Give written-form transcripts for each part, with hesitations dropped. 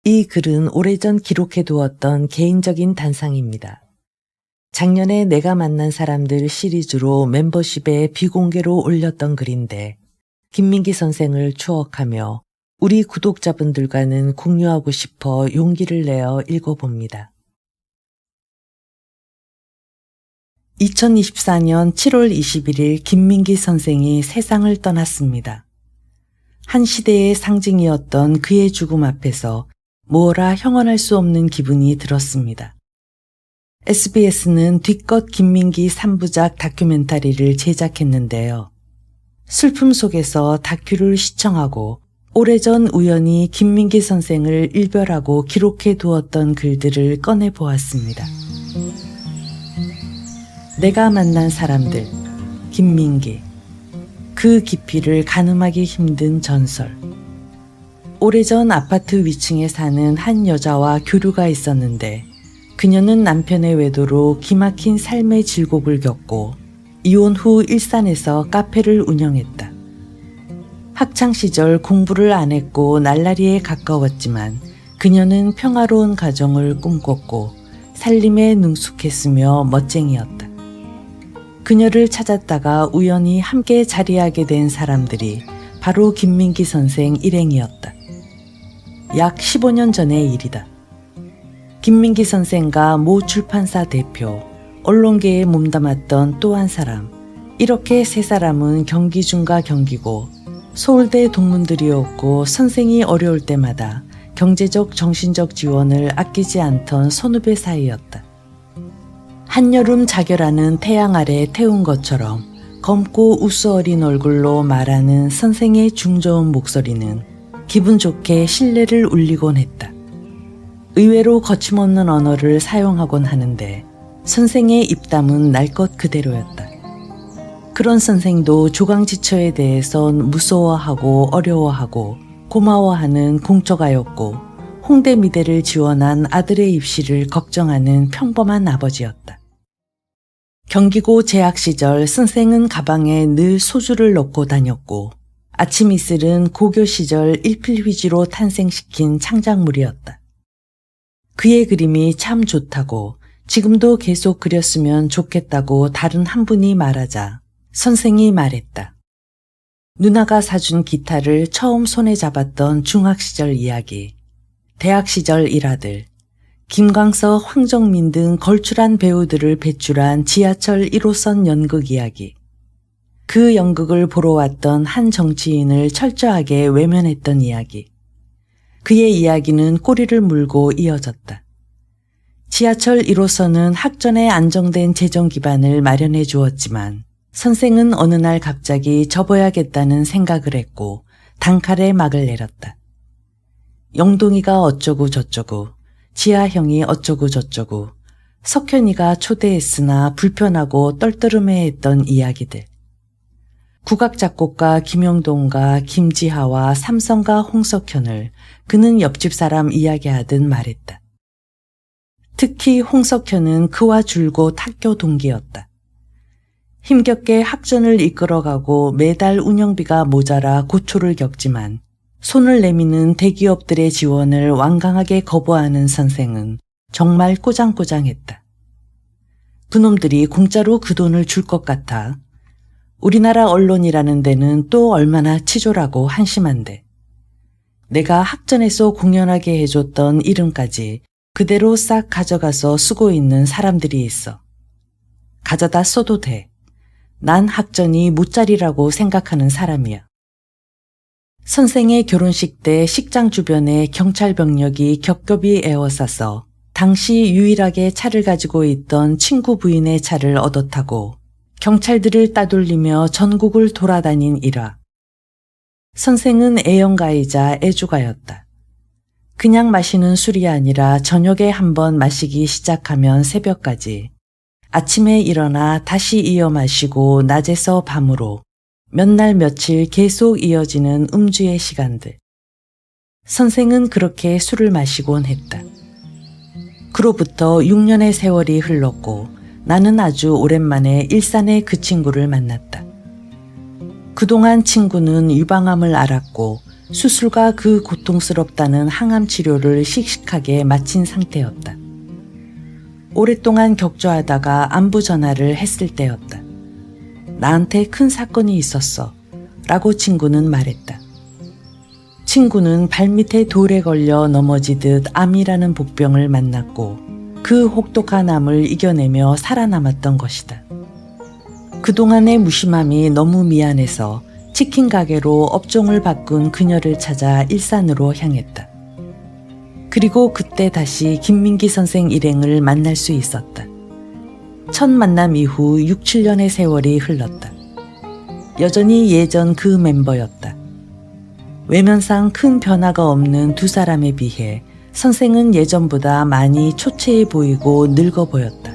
이 글은 오래전 기록해두었던 개인적인 단상입니다. 작년에 내가 만난 사람들 시리즈로 멤버십에 비공개로 올렸던 글인데 김민기 선생을 추억하며 우리 구독자분들과는 공유하고 싶어 용기를 내어 읽어봅니다. 2024년 7월 21일 김민기 선생이 세상을 떠났습니다. 한 시대의 상징이었던 그의 죽음 앞에서 뭐라 형언할 수 없는 기분이 들었습니다. SBS는 뒤끝 김민기 3부작 다큐멘터리를 제작했는데요. 슬픔 속에서 다큐를 시청하고 오래전 우연히 김민기 선생을 일별하고 기록해 두었던 글들을 꺼내 보았습니다. 내가 만난 사람들, 김민기, 그 깊이를 가늠하기 힘든 전설. 오래전 아파트 위층에 사는 한 여자와 교류가 있었는데 그녀는 남편의 외도로 기막힌 삶의 질곡을 겪고 이혼 후 일산에서 카페를 운영했다. 학창시절 공부를 안 했고 날라리에 가까웠지만 그녀는 평화로운 가정을 꿈꿨고 살림에 능숙했으며 멋쟁이였다. 그녀를 찾았다가 우연히 함께 자리하게 된 사람들이 바로 김민기 선생 일행이었다. 약 15년 전의 일이다. 김민기 선생과 모 출판사 대표, 언론계에 몸담았던 또 한 사람, 이렇게 세 사람은 경기 중과 경기고 서울대 동문들이었고 선생이 어려울 때마다 경제적 정신적 지원을 아끼지 않던 선후배 사이였다. 한여름 자결하는 태양 아래 태운 것처럼 검고 우스어린 얼굴로 말하는 선생의 중저음 목소리는 기분 좋게 신뢰를 울리곤 했다. 의외로 거침없는 언어를 사용하곤 하는데 선생의 입담은 날 것 그대로였다. 그런 선생도 조강지처에 대해선 무서워하고 어려워하고 고마워하는 공처가였고 홍대미대를 지원한 아들의 입시를 걱정하는 평범한 아버지였다. 경기고 재학 시절 선생은 가방에 늘 소주를 넣고 다녔고 아침 이슬은 고교 시절 일필휘지로 탄생시킨 창작물이었다. 그의 그림이 참 좋다고 지금도 계속 그렸으면 좋겠다고 다른 한 분이 말하자 선생이 말했다. 누나가 사준 기타를 처음 손에 잡았던 중학 시절 이야기, 대학 시절 일화들, 김광석, 황정민 등 걸출한 배우들을 배출한 지하철 1호선 연극 이야기, 그 연극을 보러 왔던 한 정치인을 철저하게 외면했던 이야기, 그의 이야기는 꼬리를 물고 이어졌다. 지하철 1호선은 학전에 안정된 재정 기반을 마련해 주었지만 선생은 어느 날 갑자기 접어야겠다는 생각을 했고 단칼에 막을 내렸다. 영동이가 어쩌고 저쩌고, 지하형이 어쩌고 저쩌고, 석현이가 초대했으나 불편하고 떨떠름해했던 이야기들. 국악작곡가 김영동과 김지하와 삼성가 홍석현을 그는 옆집 사람 이야기하듯 말했다. 특히 홍석현은 그와 줄곧 학교 동기였다. 힘겹게 학전을 이끌어가고 매달 운영비가 모자라 고초를 겪지만 손을 내미는 대기업들의 지원을 완강하게 거부하는 선생은 정말 꼬장꼬장했다. 그놈들이 공짜로 그 돈을 줄 것 같아. 우리나라 언론이라는 데는 또 얼마나 치졸하고 한심한데. 내가 학전에서 공연하게 해줬던 이름까지 그대로 싹 가져가서 쓰고 있는 사람들이 있어. 가져다 써도 돼. 난 학전이 무짜리라고 생각하는 사람이야. 선생의 결혼식 때 식장 주변에 경찰 병력이 겹겹이 에워싸서 당시 유일하게 차를 가지고 있던 친구 부인의 차를 얻어 타고 경찰들을 따돌리며 전국을 돌아다닌 일화. 선생은 애연가이자 애주가였다. 그냥 마시는 술이 아니라 저녁에 한번 마시기 시작하면 새벽까지, 아침에 일어나 다시 이어 마시고 낮에서 밤으로 몇 날 며칠 계속 이어지는 음주의 시간들. 선생은 그렇게 술을 마시곤 했다. 그로부터 6년의 세월이 흘렀고 나는 아주 오랜만에 일산의 그 친구를 만났다. 그동안 친구는 유방암을 앓았고 수술과 그 고통스럽다는 항암 치료를 씩씩하게 마친 상태였다. 오랫동안 격조하다가 안부 전화를 했을 때였다. 나한테 큰 사건이 있었어 라고 친구는 말했다. 친구는 발밑에 돌에 걸려 넘어지듯 암이라는 복병을 만났고 그 혹독한 암을 이겨내며 살아남았던 것이다. 그동안의 무심함이 너무 미안해서 치킨 가게로 업종을 바꾼 그녀를 찾아 일산으로 향했다. 그리고 그때 다시 김민기 선생 일행을 만날 수 있었다. 첫 만남 이후 6, 7년의 세월이 흘렀다. 여전히 예전 그 멤버였다. 외면상 큰 변화가 없는 두 사람에 비해 선생은 예전보다 많이 초췌해 보이고 늙어 보였다.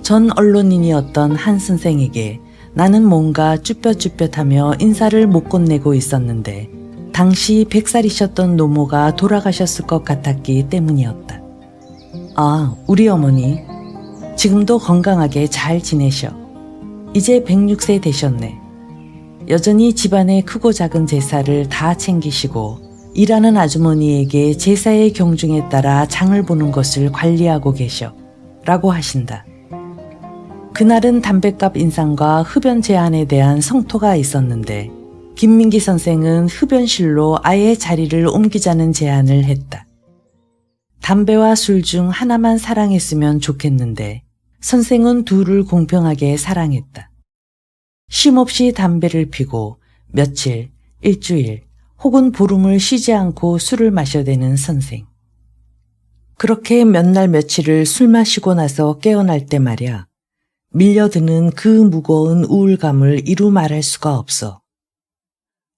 전 언론인이었던 한 선생에게 나는 뭔가 쭈뼛쭈뼛하며 인사를 못 건네고 있었는데 당시 100살이셨던 노모가 돌아가셨을 것 같았기 때문이었다. 아, 우리 어머니. 지금도 건강하게 잘 지내셔. 이제 106세 되셨네. 여전히 집안의 크고 작은 제사를 다 챙기시고 일하는 아주머니에게 제사의 경중에 따라 장을 보는 것을 관리하고 계셔. 라고 하신다. 그날은 담뱃값 인상과 흡연 제한에 대한 성토가 있었는데 김민기 선생은 흡연실로 아예 자리를 옮기자는 제안을 했다. 담배와 술 중 하나만 사랑했으면 좋겠는데 선생은 둘을 공평하게 사랑했다. 쉼없이 담배를 피고 며칠, 일주일 혹은 보름을 쉬지 않고 술을 마셔대는 선생. 그렇게 몇 날 며칠을 술 마시고 나서 깨어날 때 말이야. 밀려드는 그 무거운 우울감을 이루 말할 수가 없어.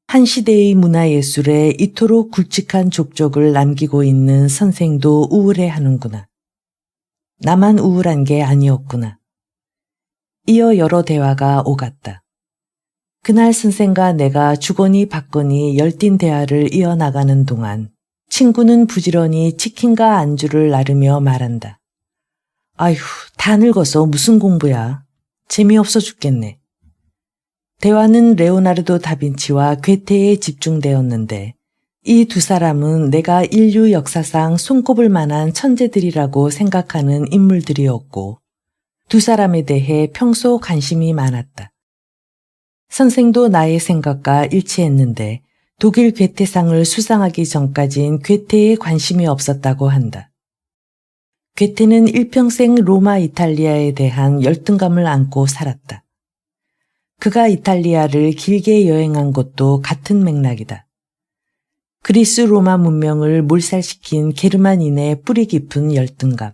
한 시대의 문화예술에 이토록 굵직한 족적을 남기고 있는 선생도 우울해하는구나. 나만 우울한 게 아니었구나. 이어 여러 대화가 오갔다. 그날 선생과 내가 주거니 받거니 열띤 대화를 이어나가는 동안 친구는 부지런히 치킨과 안주를 나르며 말한다. 아휴, 다 늙어서 무슨 공부야. 재미없어 죽겠네. 대화는 레오나르도 다빈치와 괴테에 집중되었는데 이 두 사람은 내가 인류 역사상 손꼽을 만한 천재들이라고 생각하는 인물들이었고 두 사람에 대해 평소 관심이 많았다. 선생도 나의 생각과 일치했는데 독일 괴테상을 수상하기 전까진 괴테에 관심이 없었다고 한다. 괴테는 일평생 로마 이탈리아에 대한 열등감을 안고 살았다. 그가 이탈리아를 길게 여행한 것도 같은 맥락이다. 그리스 로마 문명을 몰살시킨 게르만인의 뿌리 깊은 열등감.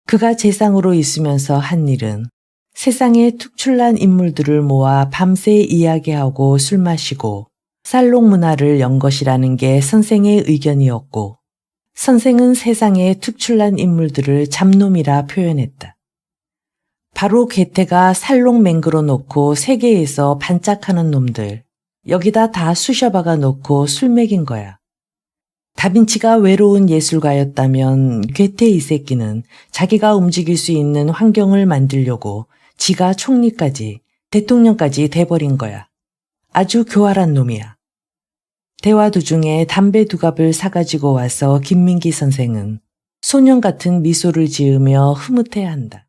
그가 재상으로 있으면서 한 일은 세상의 특출난 인물들을 모아 밤새 이야기하고 술 마시고 살롱 문화를 연 것이라는 게 선생의 의견이었고 선생은 세상의 특출난 인물들을 잡놈이라 표현했다. 바로 괴테가 살롱 맹글어 놓고 세계에서 반짝하는 놈들, 여기다 다 쑤셔박아 놓고 술 먹인 거야. 다빈치가 외로운 예술가였다면 괴테 이 새끼는 자기가 움직일 수 있는 환경을 만들려고 지가 총리까지, 대통령까지 돼버린 거야. 아주 교활한 놈이야. 대화 도중에 담배 두 갑을 사가지고 와서 김민기 선생은 소년 같은 미소를 지으며 흐뭇해한다.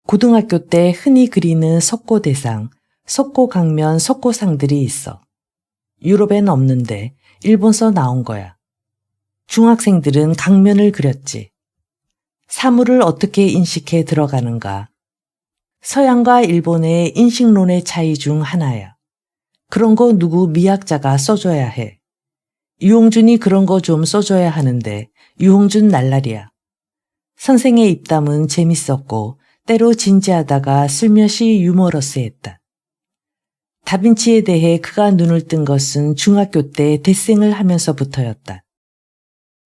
고등학교 때 흔히 그리는 석고대상, 석고강면, 석고상들이 있어. 유럽엔 없는데 일본서 나온 거야. 중학생들은 강면을 그렸지. 사물을 어떻게 인식해 들어가는가. 서양과 일본의 인식론의 차이 중 하나야. 그런 거 누구 미학자가 써줘야 해. 유홍준이 그런 거 좀 써줘야 하는데 유홍준 날라리야. 선생의 입담은 재밌었고 때로 진지하다가 슬며시 유머러스했다. 다빈치에 대해 그가 눈을 뜬 것은 중학교 때 대생을 하면서부터였다.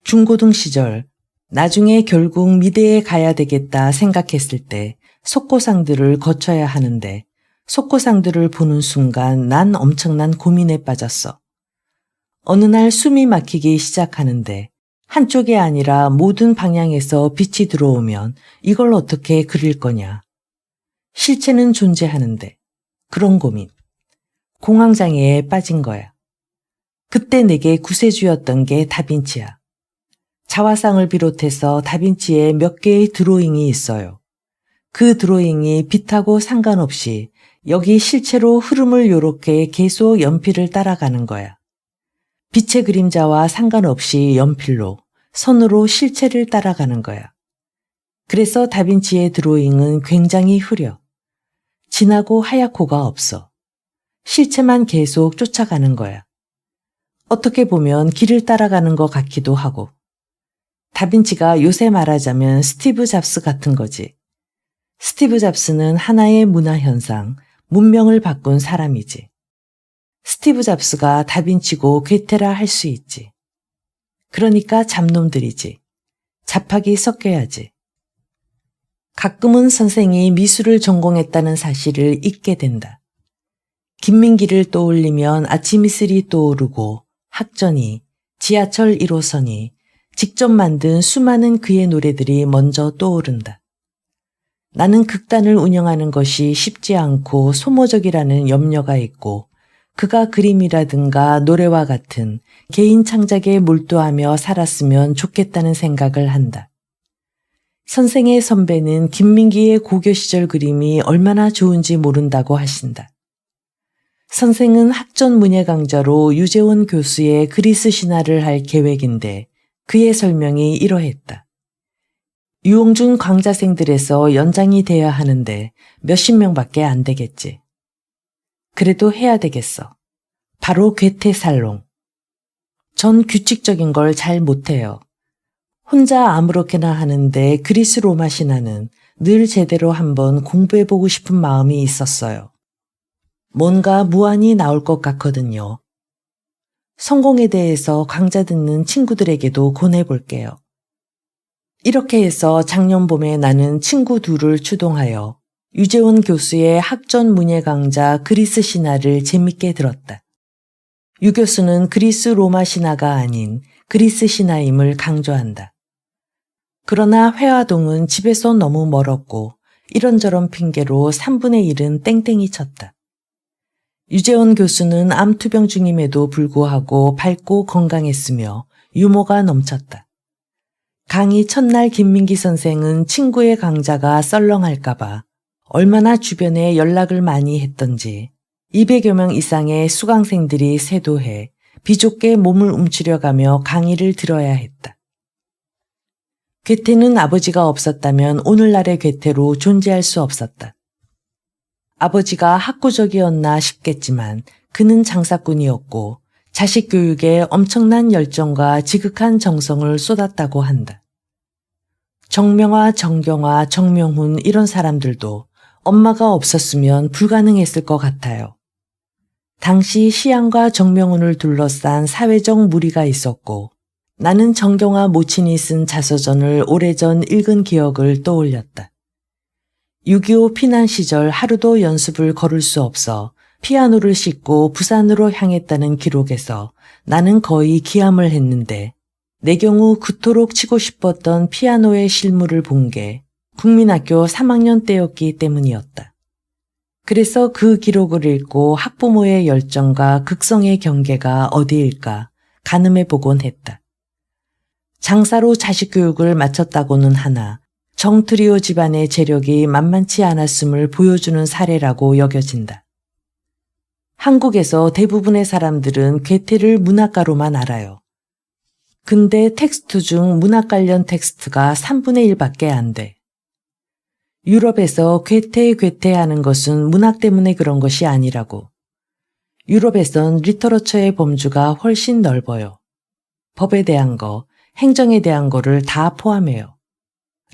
중고등 시절 나중에 결국 미대에 가야 되겠다 생각했을 때 석고상들을 거쳐야 하는데 석고상들을 보는 순간 난 엄청난 고민에 빠졌어. 어느 날 숨이 막히기 시작하는데 한쪽이 아니라 모든 방향에서 빛이 들어오면 이걸 어떻게 그릴 거냐. 실체는 존재하는데 그런 고민. 공황장애에 빠진 거야. 그때 내게 구세주였던 게 다빈치야. 자화상을 비롯해서 다빈치의 몇 개의 드로잉이 있어요. 그 드로잉이 빛하고 상관없이 여기 실체로 흐름을 요렇게 계속 연필을 따라가는 거야. 빛의 그림자와 상관없이 연필로, 선으로 실체를 따라가는 거야. 그래서 다빈치의 드로잉은 굉장히 흐려. 진하고 하얗고가 없어. 실체만 계속 쫓아가는 거야. 어떻게 보면 길을 따라가는 것 같기도 하고. 다빈치가 요새 말하자면 스티브 잡스 같은 거지. 스티브 잡스는 하나의 문화현상, 문명을 바꾼 사람이지. 스티브 잡스가 다빈치고 괴테라 할 수 있지. 그러니까 잡놈들이지. 잡학이 섞여야지. 가끔은 선생이 미술을 전공했다는 사실을 잊게 된다. 김민기를 떠올리면 아침 이슬이 떠오르고 학전이, 지하철 1호선이, 직접 만든 수많은 그의 노래들이 먼저 떠오른다. 나는 극단을 운영하는 것이 쉽지 않고 소모적이라는 염려가 있고 그가 그림이라든가 노래와 같은 개인 창작에 몰두하며 살았으면 좋겠다는 생각을 한다. 선생의 선배는 김민기의 고교 시절 그림이 얼마나 좋은지 모른다고 하신다. 선생은 학전 문예 강좌로 유재원 교수의 그리스 신화를 할 계획인데 그의 설명이 이러했다. 유홍준 강좌생들에서 연장이 돼야 하는데 몇십 명밖에 안 되겠지. 그래도 해야 되겠어. 바로 괴테 살롱. 전 규칙적인 걸 잘 못해요. 혼자 아무렇게나 하는데 그리스 로마 신화는 늘 제대로 한번 공부해보고 싶은 마음이 있었어요. 뭔가 무안이 나올 것 같거든요. 성공에 대해서 강좌 듣는 친구들에게도 권해볼게요. 이렇게 해서 작년 봄에 나는 친구 둘을 추동하여 유재원 교수의 학전 문예 강좌 그리스 신화를 재밌게 들었다. 유 교수는 그리스 로마 신화가 아닌 그리스 신화임을 강조한다. 그러나 회화동은 집에서 너무 멀었고 이런저런 핑계로 3분의 1은 땡땡이 쳤다. 유재원 교수는 암투병 중임에도 불구하고 밝고 건강했으며 유머가 넘쳤다. 강의 첫날 김민기 선생은 친구의 강좌가 썰렁할까봐 얼마나 주변에 연락을 많이 했던지 200여 명 이상의 수강생들이 세도해 비좁게 몸을 움츠려가며 강의를 들어야 했다. 괴테는 아버지가 없었다면 오늘날의 괴테로 존재할 수 없었다. 아버지가 학구적이었나 싶겠지만 그는 장사꾼이었고 자식 교육에 엄청난 열정과 지극한 정성을 쏟았다고 한다. 정명화, 정경화, 정명훈 이런 사람들도 엄마가 없었으면 불가능했을 것 같아요. 당시 시향과 정명훈을 둘러싼 사회적 무리가 있었고 나는 정경화 모친이 쓴 자서전을 오래전 읽은 기억을 떠올렸다. 6.25 피난 시절 하루도 연습을 거를 수 없어 피아노를 싣고 부산으로 향했다는 기록에서 나는 거의 기함을 했는데 내 경우 그토록 치고 싶었던 피아노의 실물을 본 게 국민학교 3학년 때였기 때문이었다. 그래서 그 기록을 읽고 학부모의 열정과 극성의 경계가 어디일까 가늠해 보곤 했다. 장사로 자식 교육을 마쳤다고는 하나 정트리오 집안의 재력이 만만치 않았음을 보여주는 사례라고 여겨진다. 한국에서 대부분의 사람들은 괴테를 문학가로만 알아요. 근데 텍스트 중 문학 관련 텍스트가 3분의 1밖에 안 돼. 유럽에서 괴테하는 것은 문학 때문에 그런 것이 아니라고. 유럽에선 리터러처의 범주가 훨씬 넓어요. 법에 대한 거, 행정에 대한 거를 다 포함해요.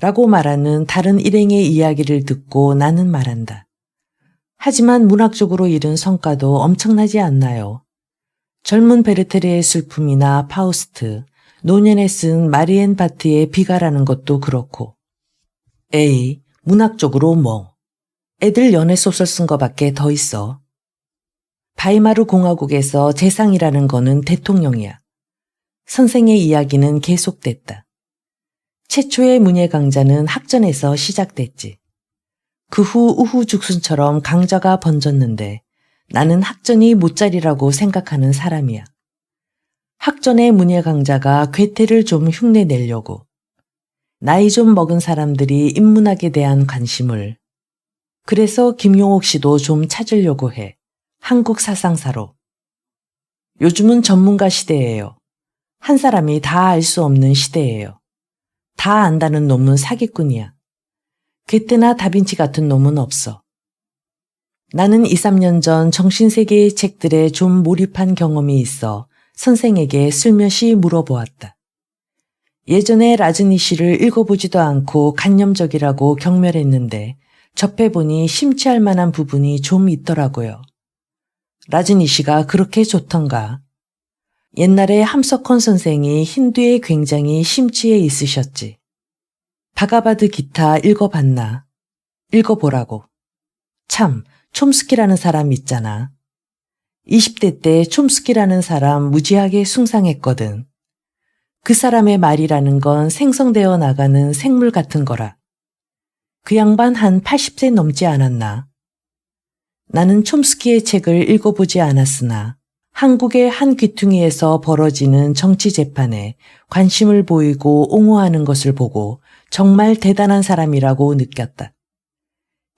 라고 말하는 다른 일행의 이야기를 듣고 나는 말한다. 하지만 문학적으로 이룬 성과도 엄청나지 않나요? 젊은 베르테르의 슬픔이나 파우스트, 노년에 쓴 마리엔 바트의 비가라는 것도 그렇고. 에이, 문학적으로 뭐. 애들 연애소설 쓴 거밖에 더 있어. 바이마르 공화국에서 재상이라는 거는 대통령이야. 선생의 이야기는 계속됐다. 최초의 문예 강좌는 학전에서 시작됐지. 그 후 학전의 문예 강자가 괴테를 좀 흉내내려고. 나이 좀 먹은 사람들이 인문학에 대한 관심을. 그래서 김용옥 씨도 좀 찾으려고 해. 한국 사상사로. 요즘은 전문가 시대예요. 한 사람이 다 알 수 없는 시대예요. 다 안다는 놈은 사기꾼이야. 괴테나 다빈치 같은 놈은 없어. 나는 2, 3년 전 정신세계의 책들에 좀 몰입한 경험이 있어 선생에게 슬며시 물어보았다. 예전에 라즈니시를 읽어보지도 않고 간념적이라고 경멸했는데 접해보니 심취할 만한 부분이 좀 있더라고요. 라즈니시가 그렇게 좋던가. 옛날에 함석헌 선생이 힌두에 굉장히 심취해 있으셨지. 바가바드 기타 읽어봤나? 읽어보라고. 참, 촘스키라는 사람 있잖아. 20대 때 촘스키라는 사람 무지하게 숭상했거든. 그 사람의 말이라는 건 생성되어 나가는 생물 같은 거라. 그 양반 한 80세 넘지 않았나? 나는 촘스키의 책을 읽어보지 않았으나 한국의 한 귀퉁이에서 벌어지는 정치 재판에 관심을 보이고 옹호하는 것을 보고 정말 대단한 사람이라고 느꼈다.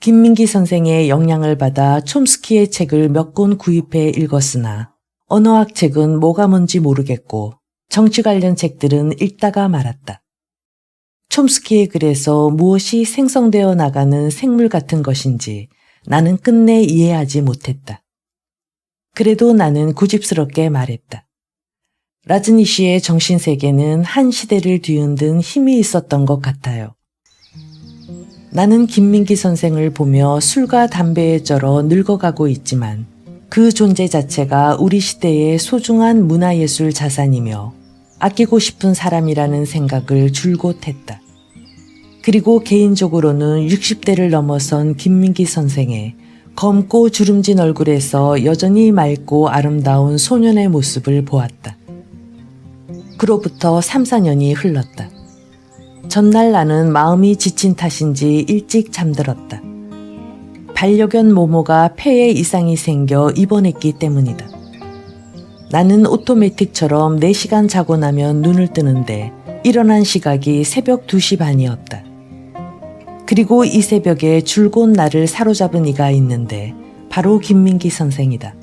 김민기 선생의 영향을 받아 촘스키의 책을 몇 권 구입해 읽었으나 언어학 책은 뭐가 뭔지 모르겠고 정치 관련 책들은 읽다가 말았다. 촘스키의 글에서 무엇이 생성되어 나가는 생물 같은 것인지 나는 끝내 이해하지 못했다. 그래도 나는 고집스럽게 말했다. 라즈니시의 정신세계는 한 시대를 뒤흔든 힘이 있었던 것 같아요. 나는 김민기 선생을 보며 술과 담배에 쩔어 늙어가고 있지만 그 존재 자체가 우리 시대의 소중한 문화예술 자산이며 아끼고 싶은 사람이라는 생각을 줄곧 했다. 그리고 개인적으로는 60대를 넘어선 김민기 선생의 검고 주름진 얼굴에서 여전히 맑고 아름다운 소년의 모습을 보았다. 그로부터 3, 4년이 흘렀다. 전날 나는 마음이 지친 탓인지 일찍 잠들었다. 반려견 모모가 폐에 이상이 생겨 입원했기 때문이다. 나는 오토매틱처럼 4시간 자고 나면 눈을 뜨는데 일어난 시각이 새벽 2시 반이었다. 그리고 이 새벽에 줄곧 나를 사로잡은 이가 있는데 바로 김민기 선생이다.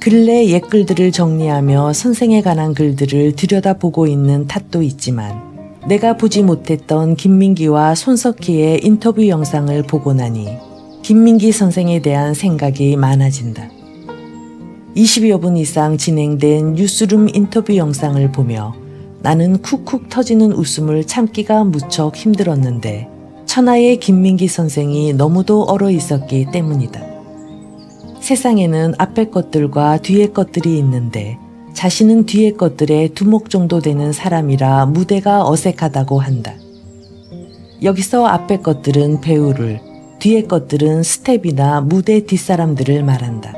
근래 옛 글들을 정리하며 선생에 관한 글들을 들여다보고 있는 탓도 있지만 내가 보지 못했던 김민기와 손석희의 인터뷰 영상을 보고 나니 김민기 선생에 대한 생각이 많아진다. 20여 분 이상 진행된 뉴스룸 인터뷰 영상을 보며 나는 쿡쿡 터지는 웃음을 참기가 무척 힘들었는데 천하의 김민기 선생이 너무도 얼어 있었기 때문이다. 세상에는 앞에 것들과 뒤에 것들이 있는데 자신은 뒤에 것들의 두목 정도 되는 사람이라 무대가 어색하다고 한다. 여기서 앞에 것들은 배우를, 뒤에 것들은 스텝이나 무대 뒷사람들을 말한다.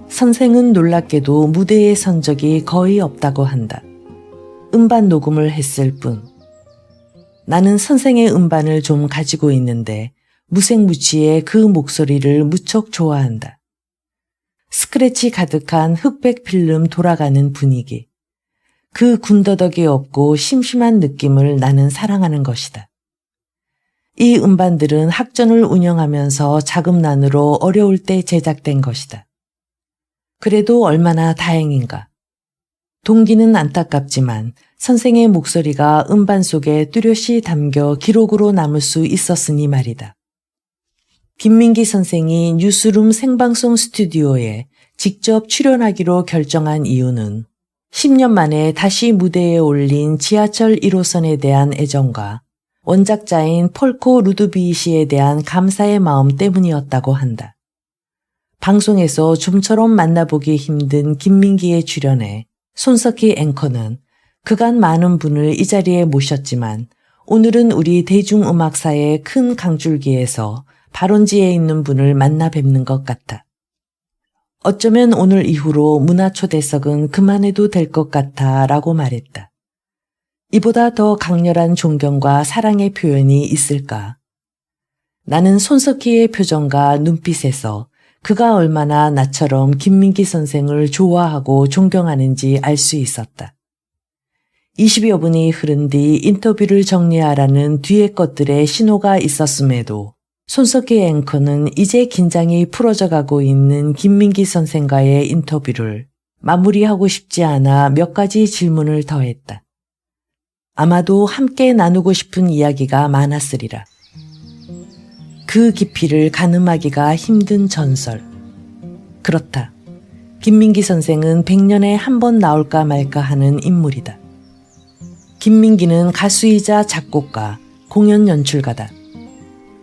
선생은 놀랍게도 무대에 선 적이 거의 없다고 한다. 음반 녹음을 했을 뿐. 나는 선생의 음반을 좀 가지고 있는데 무색무취의 그 목소리를 무척 좋아한다. 스크래치 가득한 흑백 필름 돌아가는 분위기. 그 군더더기 없고 심심한 느낌을 나는 사랑하는 것이다. 이 음반들은 학전을 운영하면서 자금난으로 어려울 때 제작된 것이다. 그래도 얼마나 다행인가. 동기는 안타깝지만 선생의 목소리가 음반 속에 뚜렷이 담겨 기록으로 남을 수 있었으니 말이다. 김민기 선생이 뉴스룸 생방송 스튜디오에 직접 출연하기로 결정한 이유는 10년 만에 다시 무대에 올린 지하철 1호선에 대한 애정과 원작자인 폴코 루드비히시에 대한 감사의 마음 때문이었다고 한다. 방송에서 좀처럼 만나보기 힘든 김민기의 출연에 손석희 앵커는 그간 많은 분을 이 자리에 모셨지만 오늘은 우리 대중음악사의 큰 강줄기에서 발원지에 있는 분을 만나 뵙는 것 같아. 어쩌면 오늘 이후로 문화초대석은 그만해도 될 것 같아 라고 말했다. 이보다 더 강렬한 존경과 사랑의 표현이 있을까? 나는 손석희의 표정과 눈빛에서 그가 얼마나 나처럼 김민기 선생을 좋아하고 존경하는지 알 수 있었다. 20여 분이 흐른 뒤 인터뷰를 정리하라는 뒤의 것들의 신호가 있었음에도 손석희 앵커는 이제 긴장이 풀어져 가고 있는 김민기 선생과의 인터뷰를 마무리하고 싶지 않아 몇 가지 질문을 더했다. 아마도 함께 나누고 싶은 이야기가 많았으리라. 그 깊이를 가늠하기가 힘든 전설. 그렇다. 김민기 선생은 100년에 한 번 나올까 말까 하는 인물이다. 김민기는 가수이자 작곡가, 공연 연출가다.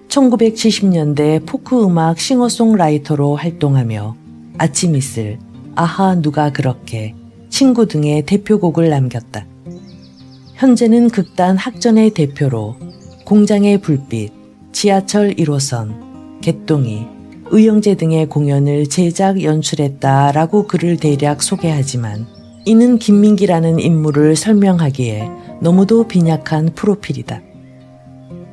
1970년대 포크 음악 싱어송라이터로 활동하며 아침 이슬, 아하 누가 그렇게, 친구 등의 대표곡을 남겼다. 현재는 극단 학전의 대표로 공장의 불빛, 지하철 1호선, 개똥이, 의형제 등의 공연을 제작 연출했다라고 그를 대략 소개하지만 이는 김민기라는 인물을 설명하기에 너무도 빈약한 프로필이다.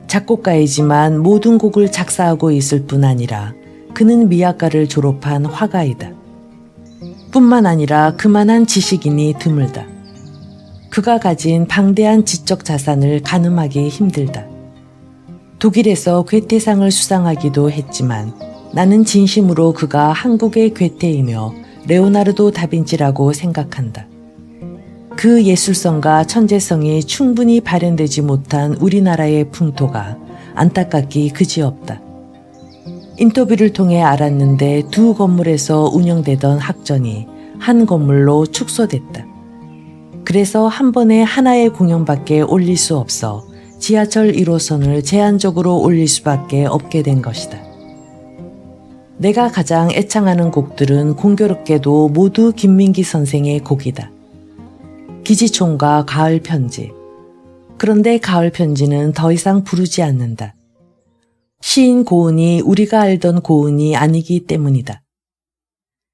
작곡가이지만 모든 곡을 작사하고 있을 뿐 아니라 그는 미학과를 졸업한 화가이다. 뿐만 아니라 그만한 지식인이 드물다. 그가 가진 방대한 지적 자산을 가늠하기 힘들다. 독일에서 괴테상을 수상하기도 했지만 나는 진심으로 그가 한국의 괴테이며 레오나르도 다빈치라고 생각한다. 그 예술성과 천재성이 충분히 발현되지 못한 우리나라의 풍토가 안타깝기 그지없다. 인터뷰를 통해 알았는데 두 건물에서 운영되던 학전이 한 건물로 축소됐다. 그래서 한 번에 하나의 공연밖에 올릴 수 없어 지하철 1호선을 제한적으로 올릴 수밖에 없게 된 것이다. 내가 가장 애창하는 곡들은 공교롭게도 모두 김민기 선생의 곡이다. 기지총과 가을 편지. 그런데 가을 편지는 더 이상 부르지 않는다. 시인 고은이 우리가 알던 고은이 아니기 때문이다.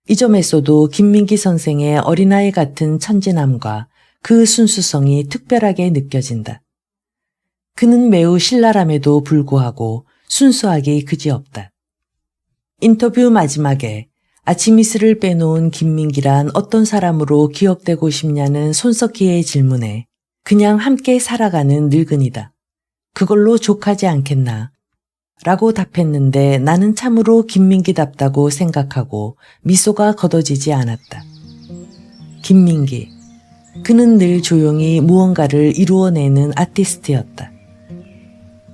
이 점에서도 김민기 선생의 어린아이 같은 천진함과 그 순수성이 특별하게 느껴진다. 그는 매우 신랄함에도 불구하고 순수하기 그지없다. 인터뷰 마지막에 아침 이슬을 빼놓은 김민기란 어떤 사람으로 기억되고 싶냐는 손석희의 질문에 그냥 함께 살아가는 늙은이다. 그걸로 족하지 않겠나? 라고 답했는데 나는 참으로 김민기답다고 생각하고 미소가 걷어지지 않았다. 김민기. 그는 늘 조용히 무언가를 이루어내는 아티스트였다.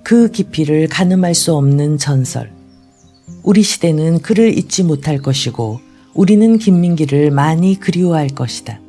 그 깊이를 가늠할 수 없는 전설. 우리 시대는 그를 잊지 못할 것이고 우리는 김민기를 많이 그리워할 것이다.